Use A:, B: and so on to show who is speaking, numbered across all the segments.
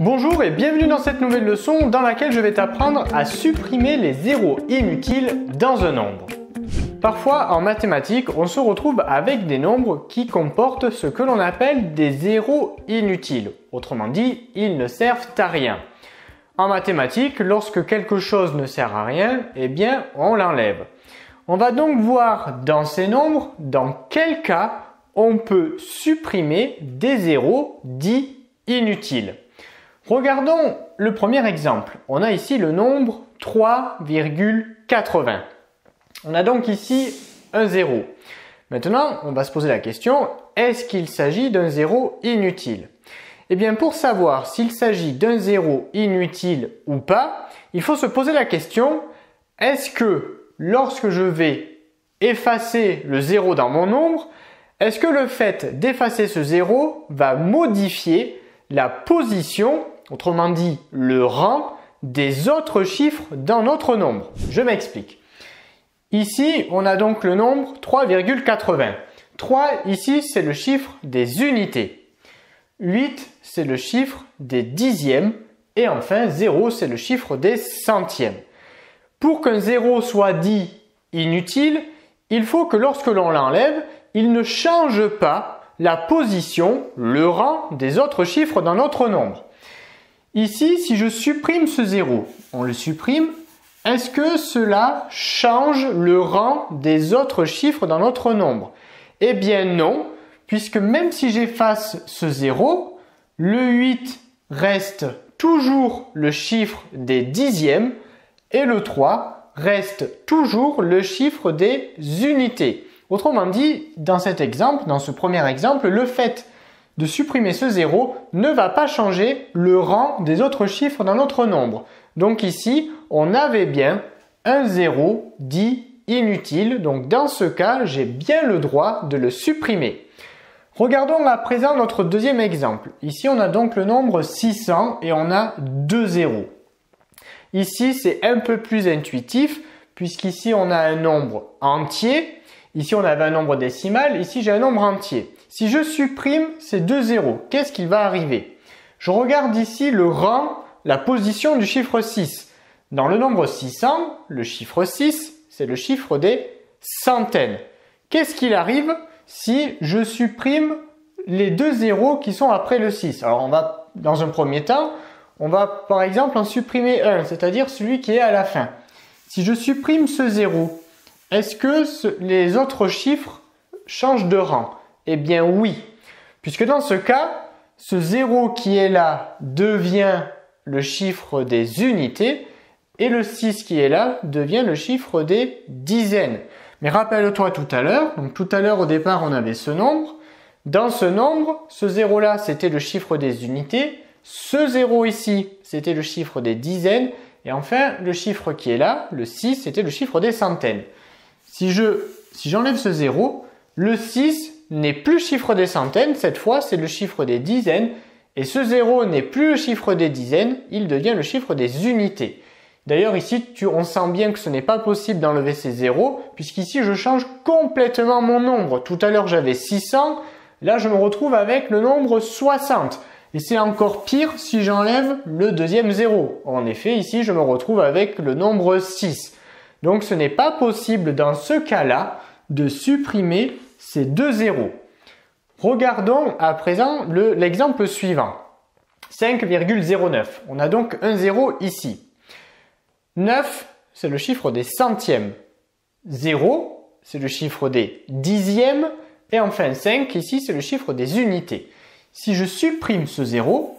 A: Bonjour et bienvenue dans cette nouvelle leçon dans laquelle je vais t'apprendre à supprimer les zéros inutiles dans un nombre. Parfois en mathématiques, on se retrouve avec des nombres qui comportent ce que l'on appelle des zéros inutiles. Autrement dit, ils ne servent à rien. En mathématiques, lorsque quelque chose ne sert à rien, eh bien on l'enlève. On va donc voir dans ces nombres dans quel cas on peut supprimer des zéros dits inutiles. Regardons le premier exemple. On a ici le nombre 3,80. On a donc ici un zéro. Maintenant, on va se poser la question, est-ce qu'il s'agit d'un zéro inutile? Eh bien, pour savoir s'il s'agit d'un zéro inutile ou pas, il faut se poser la question, est-ce que lorsque je vais effacer le zéro dans mon nombre, est-ce que le fait d'effacer ce zéro va modifier la position, autrement dit le rang, des autres chiffres dans notre nombre? Je m'explique. Ici, on a donc le nombre 3,80. 3, ici, c'est le chiffre des unités. 8, c'est le chiffre des dixièmes. Et enfin, 0, c'est le chiffre des centièmes. Pour qu'un zéro soit dit inutile, il faut que lorsque l'on l'enlève, il ne change pas la position, le rang des autres chiffres dans notre nombre. Ici, si je supprime ce 0, on le supprime, est-ce que cela change le rang des autres chiffres dans notre nombre? Eh bien non, puisque même si j'efface ce 0, le 8 reste toujours le chiffre des dixièmes et le 3 reste toujours le chiffre des unités. Autrement dit, dans cet exemple, dans ce premier exemple, le fait de supprimer ce 0 ne va pas changer le rang des autres chiffres dans notre nombre. Donc ici, on avait bien un 0 dit inutile. Donc dans ce cas, j'ai bien le droit de le supprimer. Regardons à présent notre deuxième exemple. Ici, on a donc le nombre 600 et on a deux zéros. Ici, c'est un peu plus intuitif puisqu'ici, on a un nombre entier. Ici, on avait un nombre décimal. Ici, j'ai un nombre entier. Si je supprime ces deux zéros, qu'est-ce qui va arriver? Je regarde ici le rang, la position du chiffre 6. Dans le nombre 600, le chiffre 6, c'est le chiffre des centaines. Qu'est-ce qu'il arrive si je supprime les deux zéros qui sont après le 6? Alors, dans un premier temps, on va par exemple en supprimer un, c'est-à-dire celui qui est à la fin. Si je supprime ce 0, est-ce que les autres chiffres changent de rang? Eh bien oui, puisque dans ce cas, ce 0 qui est là devient le chiffre des unités et le 6 qui est là devient le chiffre des dizaines. Mais rappelle-toi tout à l'heure, donc tout à l'heure au départ on avait ce nombre. Dans ce nombre, ce 0 là c'était le chiffre des unités, ce 0 ici c'était le chiffre des dizaines et enfin le chiffre qui est là, le 6, c'était le chiffre des centaines. Si j'enlève ce 0, le 6 n'est plus le chiffre des centaines, cette fois c'est le chiffre des dizaines, et ce 0 n'est plus le chiffre des dizaines, il devient le chiffre des unités. D'ailleurs ici, on sent bien que ce n'est pas possible d'enlever ces zéros, puisqu'ici je change complètement mon nombre. Tout à l'heure j'avais 600, là je me retrouve avec le nombre 60. Et c'est encore pire si j'enlève le deuxième 0. En effet, ici je me retrouve avec le nombre 6. Donc ce n'est pas possible dans ce cas-là de supprimer ces deux zéros. Regardons à présent l'exemple suivant. 5,09. On a donc un 0 ici. 9, c'est le chiffre des centièmes. 0, c'est le chiffre des dixièmes. Et enfin 5, ici, c'est le chiffre des unités. Si je supprime ce 0,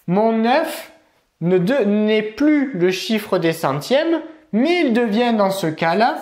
A: mon 9 n'est plus le chiffre des centièmes, mais il devient dans ce cas-là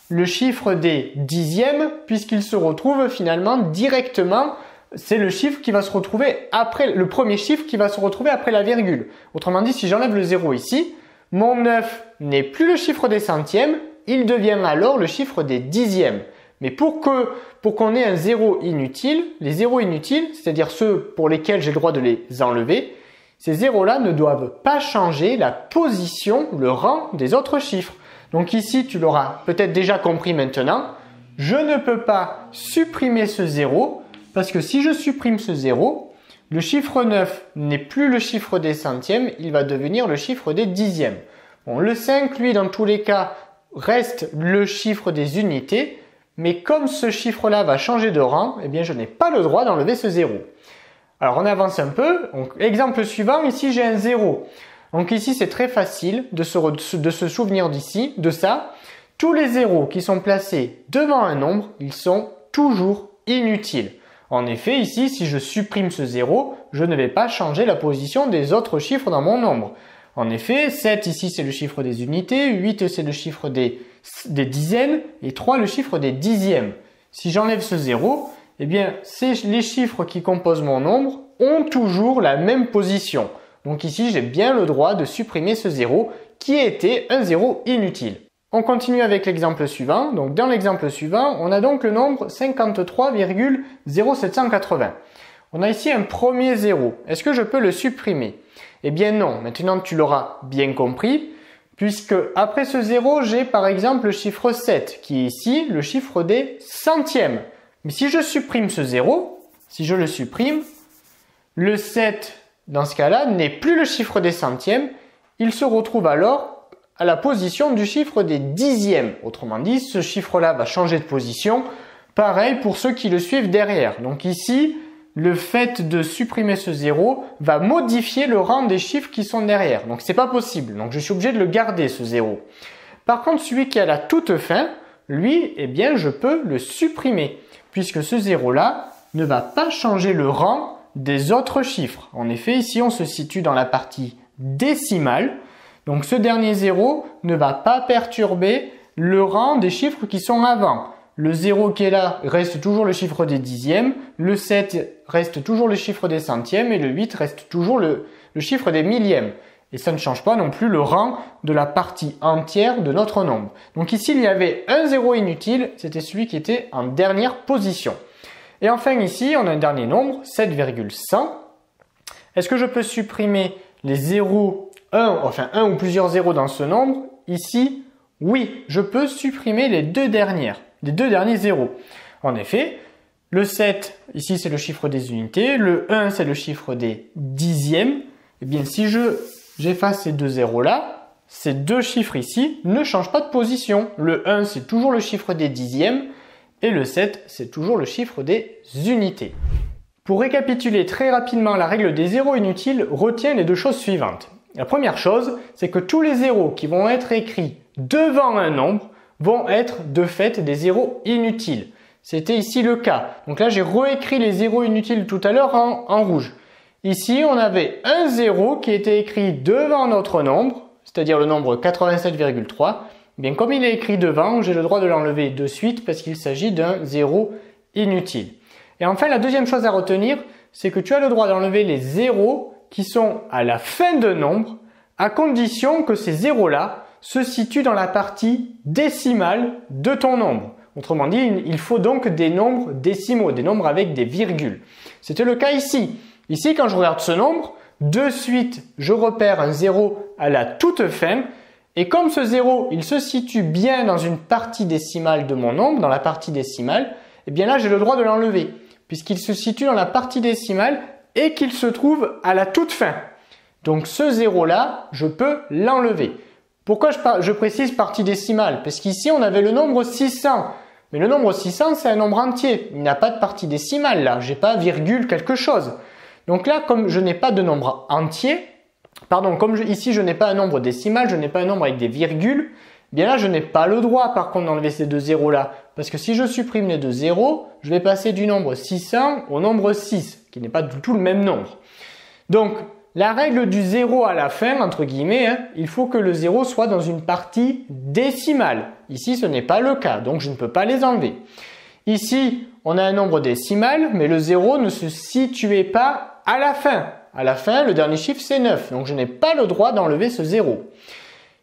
A: le chiffre des dixièmes puisqu'il se retrouve finalement directement, c'est le chiffre qui va se retrouver après, le premier chiffre qui va se retrouver après la virgule. Autrement dit, si j'enlève le 0 ici, mon 9 n'est plus le chiffre des centièmes, il devient alors le chiffre des dixièmes. Mais pour qu'on ait un zéro inutile, les zéros inutiles, c'est-à-dire ceux pour lesquels j'ai le droit de les enlever, ces zéros-là ne doivent pas changer la position, le rang des autres chiffres. Donc ici, tu l'auras peut-être déjà compris maintenant, je ne peux pas supprimer ce 0 parce que si je supprime ce 0, le chiffre 9 n'est plus le chiffre des centièmes, il va devenir le chiffre des dixièmes. Bon, le 5, lui, dans tous les cas, reste le chiffre des unités, mais comme ce chiffre-là va changer de rang, eh bien, je n'ai pas le droit d'enlever ce 0. Alors, on avance un peu. Donc, exemple suivant, ici, j'ai un 0. Donc, ici, c'est très facile de se souvenir d'ici, de ça. Tous les zéros qui sont placés devant un nombre, ils sont toujours inutiles. En effet, ici, si je supprime ce 0, je ne vais pas changer la position des autres chiffres dans mon nombre. En effet, 7 ici, c'est le chiffre des unités, 8 c'est le chiffre des dizaines et 3 le chiffre des dixièmes. Si j'enlève ce 0, eh bien, les chiffres qui composent mon nombre ont toujours la même position. Donc ici, j'ai bien le droit de supprimer ce 0 qui était un 0 inutile. On continue avec l'exemple suivant. Donc dans l'exemple suivant, on a donc le nombre 53,0780. On a ici un premier 0. Est-ce que je peux le supprimer? Eh bien non, maintenant tu l'auras bien compris, puisque après ce 0, j'ai par exemple le chiffre 7, qui est ici le chiffre des centièmes. Mais si je supprime ce 0, si je le supprime, le 7, dans ce cas-là, n'est plus le chiffre des centièmes, il se retrouve alors à la position du chiffre des dixièmes. Autrement dit, ce chiffre-là va changer de position. Pareil pour ceux qui le suivent derrière. Donc ici, le fait de supprimer ce 0 va modifier le rang des chiffres qui sont derrière. Donc c'est pas possible. Donc je suis obligé de le garder ce 0. Par contre, celui qui est à la toute fin, lui, eh bien, je peux le supprimer. Puisque ce 0-là ne va pas changer le rang des autres chiffres. En effet, ici, on se situe dans la partie décimale. Donc ce dernier 0 ne va pas perturber le rang des chiffres qui sont avant. Le 0 qui est là reste toujours le chiffre des dixièmes, le 7 reste toujours le chiffre des centièmes et le 8 reste toujours le chiffre des millièmes. Et ça ne change pas non plus le rang de la partie entière de notre nombre. Donc ici, il y avait un 0 inutile, c'était celui qui était en dernière position. Et enfin ici, on a un dernier nombre, 7,100. Est-ce que je peux supprimer les 0, un ou plusieurs zéros dans ce nombre? Ici, oui, je peux supprimer les deux derniers zéros. En effet, le 7, ici c'est le chiffre des unités, le 1 c'est le chiffre des dixièmes. Eh bien si j'efface ces deux zéros là, ces deux chiffres ici ne changent pas de position. Le 1 c'est toujours le chiffre des dixièmes et le 7 c'est toujours le chiffre des unités. Pour récapituler très rapidement la règle des zéros inutiles, retiens les deux choses suivantes. La première chose, c'est que tous les zéros qui vont être écrits devant un nombre vont être de fait des zéros inutiles. C'était ici le cas. Donc là, j'ai réécrit les zéros inutiles tout à l'heure en rouge. Ici, on avait un 0 qui était écrit devant notre nombre, c'est-à-dire le nombre 87,3. Bien, comme il est écrit devant, j'ai le droit de l'enlever de suite parce qu'il s'agit d'un 0 inutile. Et enfin, la deuxième chose à retenir, c'est que tu as le droit d'enlever les zéros qui sont à la fin d'un nombre, à condition que ces zéros-là se situent dans la partie décimale de ton nombre. Autrement dit, il faut donc des nombres décimaux, des nombres avec des virgules. C'était le cas ici. Ici, quand je regarde ce nombre, de suite, je repère un 0 à la toute fin. Et comme ce 0, il se situe bien dans une partie décimale de mon nombre, dans la partie décimale, eh bien là, j'ai le droit de l'enlever, puisqu'il se situe dans la partie décimale et qu'il se trouve à la toute fin. Donc ce 0-là, je peux l'enlever. Pourquoi je précise partie décimale? Parce qu'ici, on avait le nombre 600. Mais le nombre 600, c'est un nombre entier. Il n'a pas de partie décimale là. J'ai pas virgule quelque chose. Donc là, comme je n'ai pas de nombre entier, ici je n'ai pas un nombre décimal, je n'ai pas un nombre avec des virgules, bien là, je n'ai pas le droit par contre d'enlever ces deux zéros là. Parce que si je supprime les deux zéros, je vais passer du nombre 600 au nombre 6, qui n'est pas du tout le même nombre. Donc, la règle du 0 à la fin, entre guillemets, il faut que le 0 soit dans une partie décimale. Ici, ce n'est pas le cas, donc je ne peux pas les enlever. Ici, on a un nombre décimal, mais le 0 ne se situait pas à la fin. À la fin, le dernier chiffre, c'est 9, donc je n'ai pas le droit d'enlever ce 0.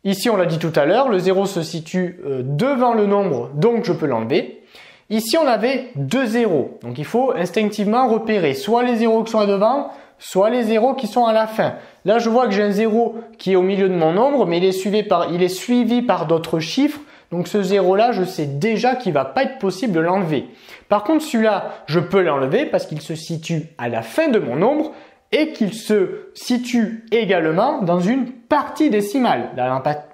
A: Ici, on l'a dit tout à l'heure, le 0 se situe devant le nombre, donc je peux l'enlever. Ici, on avait deux zéros, donc il faut instinctivement repérer soit les zéros qui sont à devant, soit les zéros qui sont à la fin. Là, je vois que j'ai un 0 qui est au milieu de mon nombre, mais il est suivi par d'autres chiffres. Donc ce 0 là, je sais déjà qu'il va pas être possible de l'enlever. Par contre, celui-là, je peux l'enlever parce qu'il se situe à la fin de mon nombre et qu'il se situe également dans une partie décimale,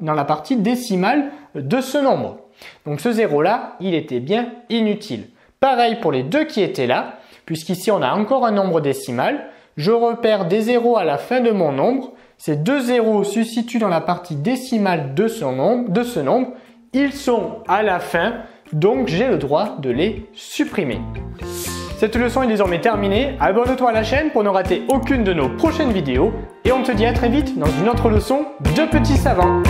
A: dans la partie décimale de ce nombre. Donc ce 0 là, il était bien inutile. Pareil pour les deux qui étaient là, puisqu'ici on a encore un nombre décimal. Je repère des zéros à la fin de mon nombre. Ces deux zéros se situent dans la partie décimale de ce nombre. Ils sont à la fin, donc j'ai le droit de les supprimer. Cette leçon est désormais terminée. Abonne-toi à la chaîne pour ne rater aucune de nos prochaines vidéos. Et on te dit à très vite dans une autre leçon de petits savants.